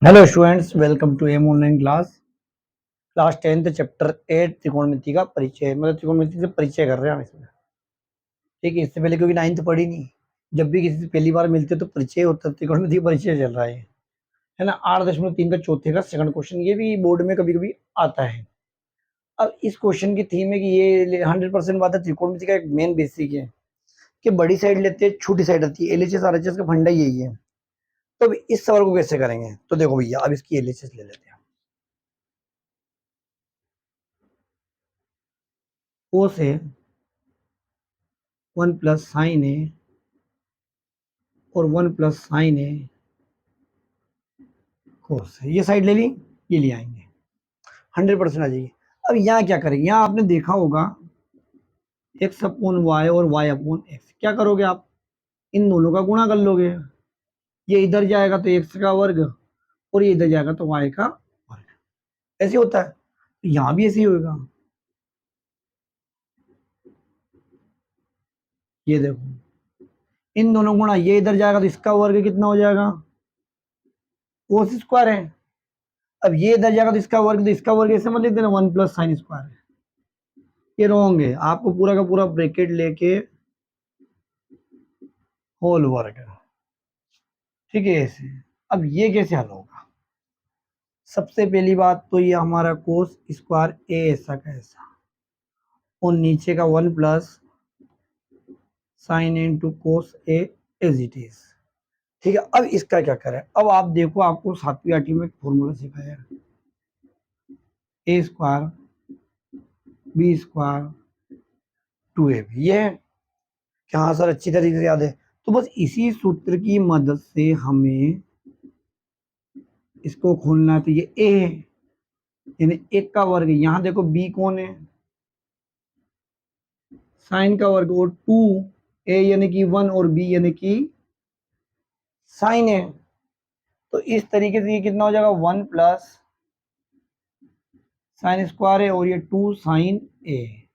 Hello students, welcome to M online class 10th chapter 8 त्रिकोणमिति का परिचय। मतलब त्रिकोणमिति से परिचय कर रहे हैं हम इसमें। ठीक है, इससे पहले क्योंकि 9th पढ़ी नहीं। जब भी किसी से पहली बार मिलते तो परिचय होता है, त्रिकोणमिति का परिचय चल रहा है ना। 8.3 का चौथे का सेकंड क्वेश्चन, ये भी बोर्ड में कभी कभी आता है। अब इस क्वेश्चन की थीम है कि ये 100% बात है, त्रिकोणमिति का एक मेन बेसिक है कि बड़ी साइड लेते हैं, छोटी साइड आती है। एलएचएस आरएचएस का फंडा यही है। तो अब इस सवाल को कैसे करेंगे, तो देखो भैया, अब इसकी एलएचएस ले लेते हैं। कोस है 1 प्लस साइन है और 1 प्लस साइन है कोस है। ये साइड ले ली, ये ले आएंगे, 100% आ जाएगी। अब यहाँ क्या करेंगे, यहाँ आपने देखा होगा एक्स अपॉन वाई और वाई अपॉन एक्स। क्या करोगे आप, इन दोनों का गुणा कर लोगे। ये इधर जाएगा तो एक्स का वर्ग और ये इधर जाएगा तो वाई का वर्ग। ऐसे होता है, तो यहाँ भी ऐसे ही होगा। ये देखो, इन दोनों गुणा, ये इधर जाएगा तो इसका वर्ग कितना हो जाएगा, कोस स्क्वायर है। अब ये इधर जाएगा तो इसका वर्ग, तो इसका वर्ग ऐसे मत लिख देना, 1 प्लस साइन स्क्वायर है। ये रॉन्ग है, आपको पूरा का पूरा ब्रैकेट लेके होल वर्ग। ठीक है ऐसे। अब ये कैसे हल होगा, सबसे पहली बात तो ये हमारा कोस स्क्वायर ए ऐसा का ऐसा और नीचे का 1 plus sine into cos A as it is. ठीक है, अब इसका क्या करें। अब आप देखो, आपको 7वीं 8वीं में एक फॉर्मूला सिखाया, ए स्क्वायर बी स्क्वायर 2ab। ये है कि हाँ सर, अच्छी तरीके से याद है। तो बस इसी सूत्र की मदद से हमें इसको खोलना है। तो ये ए है, यानी एक का वर्ग। यहाँ देखो बी कौन है, साइन का वर्ग, और 2 ए यानी कि 1 और बी यानी कि साइन है। तो इस तरीके से ये कितना हो जाएगा, 1 प्लस साइन स्क्वायर है और ये 2 साइन ए।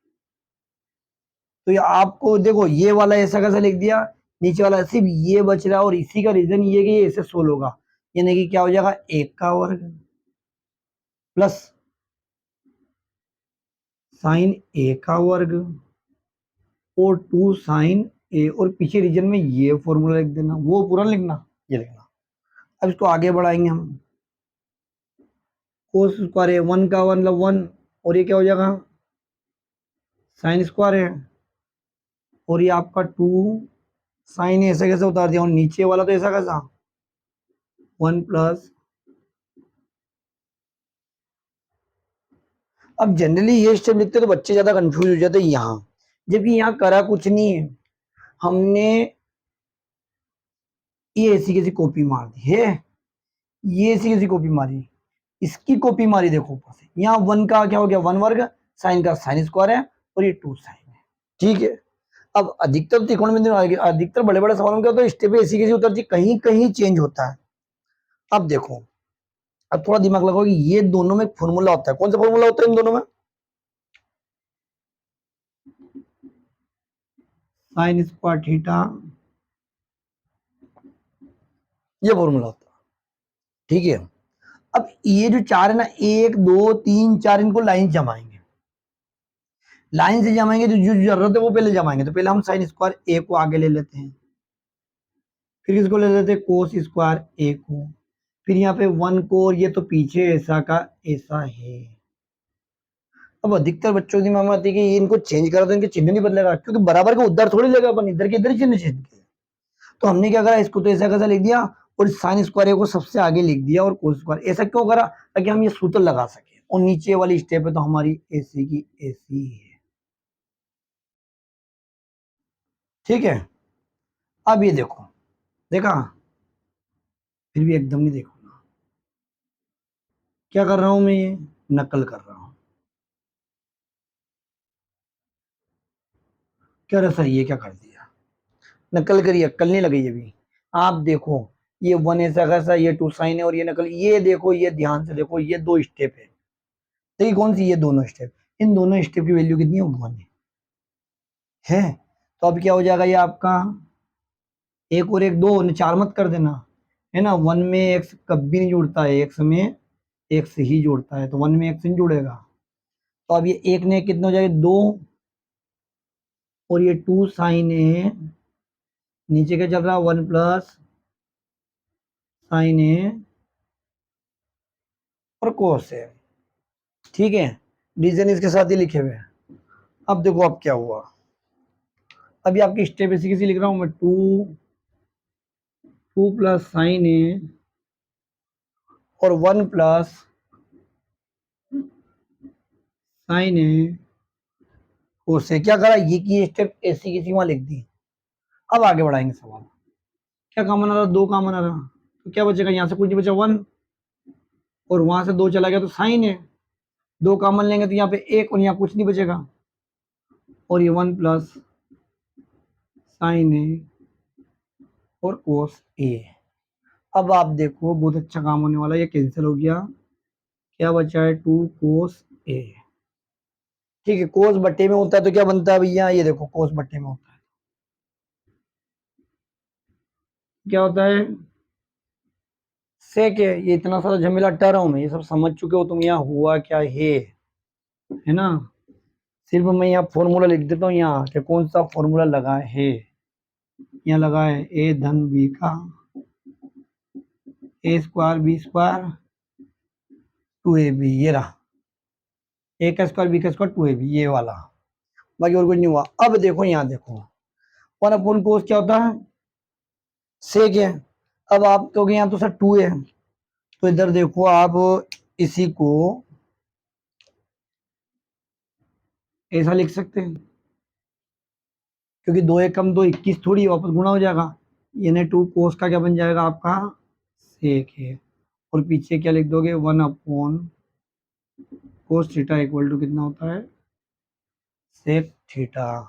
तो ये आपको देखो, ये वाला ऐसा कैसा लिख दिया, नीचे वाला सिर्फ ये बच रहा है। और इसी का रीजन ये कि ये ऐसे सोल्व होगा, यानी कि क्या हो जाएगा, एक का वर्ग प्लस साइन ए का वर्ग और 2 साइन ए, और पीछे रीजन में ये फॉर्मूला लिख देना, वो पूरा लिखना, ये लिखना। अब इसको आगे बढ़ाएंगे हम, कोस स्क्वायर है 1 का 1 मतलब 1, और ये क्या हो जाएगा, साइन स्क्वायर है, और ये आपका 2 साइन ऐसे कैसे उतार दिया, और नीचे वाला तो ऐसा कैसा 1 प्लस। अब जनरली ये स्टेप लिखते तो बच्चे ज्यादा कंफ्यूज हो जाते हैं यहाँ, जबकि यहाँ करा कुछ नहीं है। हमने ये ऐसी कैसी कॉपी मार दी है, ये ऐसी कैसी कॉपी मारी, इसकी कॉपी मारी। देखो ऊपर से यहाँ 1 का क्या हो गया, 1 वर्ग, साइन का साइन स्क्वायर है और ये 2 साइन है। ठीक है। अब अधिकतर त्रिकोणमिति में, अधिकतर बड़े बड़े सवालों में क्या होता है, स्टेप ऐसी कैसी उतरती, कहीं कहीं चेंज होता है। अब देखो, अब थोड़ा दिमाग लगाओ कि ये दोनों में फॉर्मूला होता है। कौन सा फॉर्मूला होता है इन दोनों में, साइन स्क्वायर थीटा, ये फॉर्मूला होता है। ठीक है। अब ये जो चार है ना, 1 2 3 4, इनको लाइन जमाएंगे। लाइन से जमाएंगे तो जो जरूरत है वो पहले जमाएंगे। तो पहले हम साइन स्क्वायर ए को आगे ले लेते हैं, फिर इसको ले लेते हैं कोस स्क्वायर ए को, फिर यहाँ पे 1 को, और ये तो पीछे ऐसा का ऐसा है। अब अधिकतर बच्चों की दिमाग में आती है कि ये इनको चेंज करा तो इनके चिन्ह नहीं बदलेगा, क्योंकि बराबर का उधर थोड़ी लेगा अपन, इधर के इधर ही चिन्ह चेंज किया। तो हमने क्या करा, इसको तो ऐसा कैसा लिख दिया और साइन स्क्वायर को सबसे आगे लिख दिया, और कोस स्क्वायर। ऐसा क्यों करा, ताकि हम ये सूत्र लगा सके। और नीचे वाली स्टेप है तो हमारी ऐसी की ऐसी है। ठीक है। अब ये देखो, देखा, फिर भी एकदम नहीं देखूंगा। क्या कर रहा हूं मैं, ये नकल कर रहा हूं। क्या रहा सर, ये क्या कर दिया, नकल करी, अक्ल नहीं लगी अभी। आप देखो, ये 1 ऐसा कैसा, ये 2 साइन है और ये नकल। ये देखो, ये ध्यान से देखो, ये 2 स्टेप है। देखिए कौन सी, ये दोनों स्टेप। इन दोनों स्टेप की वैल्यू कितनी है, 1 है। तो अब क्या हो जाएगा, ये आपका एक और एक 2, 4 मत कर देना, है ना, 1 में x कभी नहीं जुड़ता है, x में x ही जुड़ता है, तो 1 में x नहीं जुड़ेगा। तो अब ये एक ने कितना हो जाएगा 2, और ये 2 साइन ए, नीचे क्या चल रहा है 1 प्लस साइन ए और कोस ए, ठीक है। रीजन इसके साथ ही लिखे हुए हैं। अब देखो अब क्या हुआ, अभी आपकी स्टेप ऐसी किसी लिख रहा हूं मैं, 2 प्लस साइन ए और 1 प्लस साइन ए कोस ए। क्या करा, ये की स्टेप ऐसी किसी वहां लिख दी। अब आगे बढ़ाएंगे सवाल, क्या कॉमन आ रहा, 2 कॉमन आ रहा, तो क्या बचेगा, यहाँ से कुछ नहीं बचा 1, और वहां से 2 चला गया तो साइन है, 2 कॉमन लेंगे तो यहाँ पे 1 और यहाँ कुछ नहीं बचेगा, और ये 1 प्लस साइन ए और कोस ए। अब आप देखो बहुत अच्छा काम होने वाला है, ये कैंसिल हो गया, क्या बचा है 2 कोस ए, ठीक है। कोस बट्टे में होता है तो क्या बनता है भैया, ये देखो कोस बट्टे में होता है, क्या होता है सेक है। ये इतना सारा झमेला हटा रहा हूं मैं, ये सब समझ चुके हो तुम, यहाँ हुआ क्या है ना। सिर्फ मैं यहाँ फॉर्मूला लिख देता हूँ, यहाँ कि कौन सा फॉर्मूला लगा है, यहाँ लगा है ए धन बी का ए स्क्वायर बी स्क्वायर 2ab, ये रहा ए का स्क्वायर बी का स्क्वायर 2ab, ये वाला, बाकी और कुछ नहीं हुआ। अब देखो यहाँ देखो 1 अपॉन कोस क्या होता है सेक है। अब आप कहोगे यहाँ तो सर 2 है, तो इधर देखो आप इसी को ऐसा लिख सकते हैं, क्योंकि 2 एक कम 2 21 थोड़ी वापस गुणा हो जाएगा, यानी 2 कोस का क्या बन जाएगा आपका सेक है, और पीछे क्या लिख दोगे 1 upon cos theta equal to कितना होता है सेक थीटा।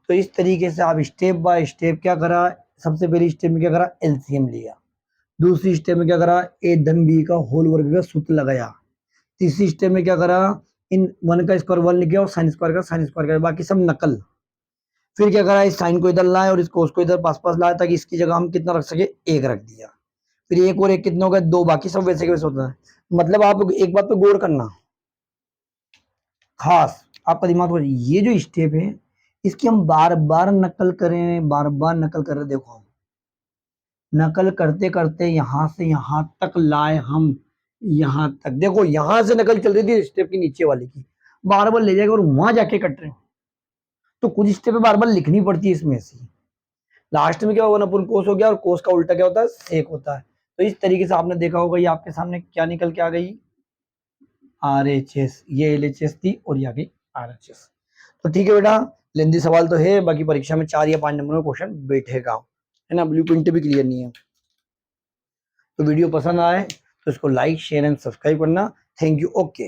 तो इस तरीके से आप स्टेप बाय स्टेप क्या करा, सबसे पहली स्टेप में क्या करा एलसीएम लिया, दूसरी स्टेप में क्या करा ए धन बी का होल वर्ग का सूत्र लगाया, तीसरी स्टेप में क्या करा इन 1 का स्क्वायर 1 लिख गया और साइन स्क्वायर का साइन स्क्वायर का, बाकी सब नकल। फिर क्या करा इस साइन को इधर लाए और इस कोस को इधर पास पास लाया, ताकि इसकी जगह हम कितना रख सके 1 रख दिया। फिर 1 और 1 कितना हो गया 2, बाकी सब वैसे के वैसे होता है। मतलब आप एक बात पे गौर करना खास, आपका दिमाग में ये जो स्टेप है इसकी हम बार बार नकल करें, बार बार नकल कर रहे, देखो नकल करते करते यहां से यहां तक लाए हम, यहां तक देखो यहां से नकल चल रही थी स्टेप की नीचे वाली की, बार बार ले जाएगा और वहां जाके कट रहे हो, तो कुछ स्टेप बार बार लिखनी पड़ती है इसमें से। लास्ट में क्या होगा 1 अपन कोस हो गया, और कोस का उल्टा क्या होता है सेक होता है। तो इस तरीके से आपने देखा होगा, ये आपके सामने क्या निकल के आ गई RHS, ये LHS थी और ये आ गई RHS। तो ठीक है बेटा, लेंदी सवाल तो है, बाकी परीक्षा में 4 या 5 नंबर में क्वेश्चन बैठेगा, है ना, ब्लू प्रिंट भी क्लियर नहीं है। तो वीडियो पसंद आए तो इसको लाइक शेयर एंड सब्सक्राइब करना। Thank you, okay.